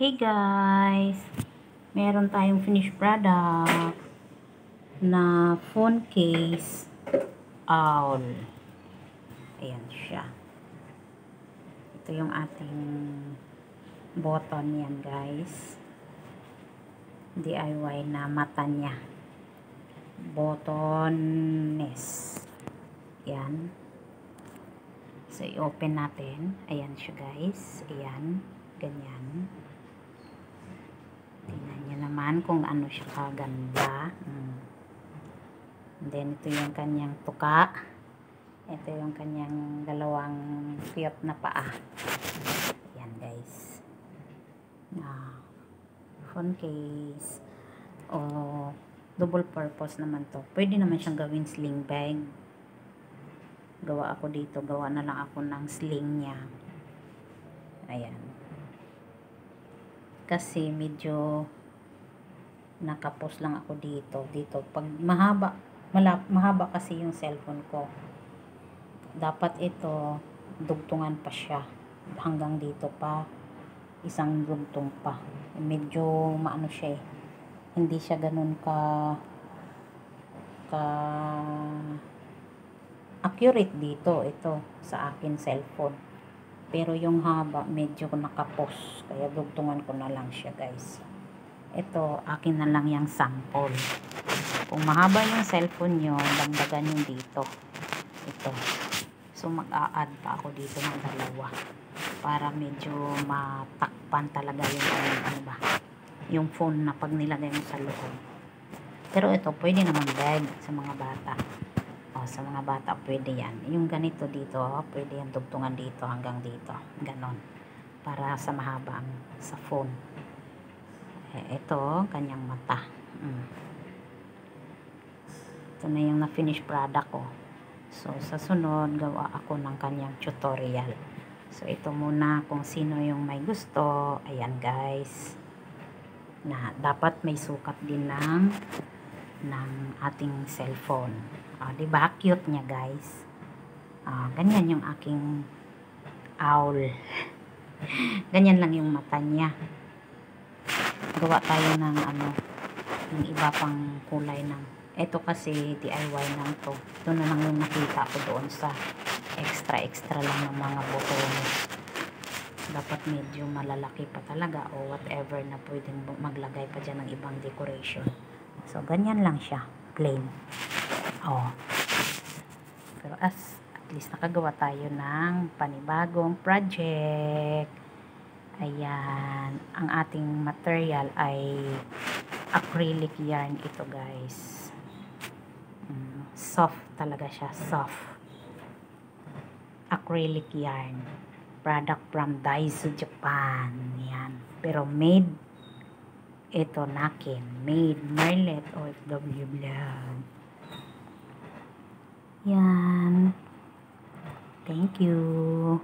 Hey guys, meron tayong finished product na phone case owl. Ayan siya. Ito yung ating button yan guys. DIY na mata niya. Button-ness. Yan. So, i-open natin. Ayan siya guys. Ayan. Ganyan. Tingnan nyo naman kung ano siya kaganda. And then, ito yung kanyang tuka. Ito yung kanyang dalawang cute na paa. Ayan guys. Phone case. Double purpose naman to. Pwede naman siyang gawing sling bag. Gawa ako dito. Gawa na lang ako ng sling niya. Ayan. Kasi medyo nakapos lang ako dito pag mahaba kasi yung cellphone ko, dapat ito dugtungan pa siya hanggang dito pa, isang dugtong pa, medyo maano siya hindi siya ganun ka accurate dito ito sa akin cellphone. Pero yung haba, medyo nakapos. Kaya dugtungan ko na lang siya, guys. Ito, akin na lang yung sample. Kung mahaba yung cellphone nyo, dagdagan yung dito. Ito. So, mag-a-add pa ako dito ng dalawa. Para medyo matakpan talaga yung, yung phone na pag nilagay mo sa loob. Pero ito, pwede naman bag sa mga bata. Sa mga bata pwede yan. Yung ganito dito, pwede yan dugtungan dito hanggang dito. Ganon. Para sa mahaba sa phone. Ito, kanyang mata. Ito na yung na-finish product ko. So, sa sunod, gawa ako ng kanyang tutorial. So, ito muna kung sino yung may gusto. Ayan guys. Na dapat may sukat din ng ating cellphone. Diba? Cute niya guys. Ganyan yung aking owl. Ganyan lang yung mata niya. Gawa tayo ng yung iba pang kulay ng. Ito kasi DIY lang to. Ito na lang yung nakita ko doon sa extra lang ng mga botones. Dapat medyo malalaki pa talaga o whatever na pwedeng maglagay pa dyan ng ibang decoration. So, ganyan lang siya. Plain. Pero at least nakagawa tayo ng panibagong project. Ayan. Ang ating material ay acrylic yarn ito guys. Soft talaga siya. Soft. Acrylic yarn. Product from Daiso, Japan. Ayan. Pero made ito nakin. Made Merlet OFW Vlog. Yan. Thank you.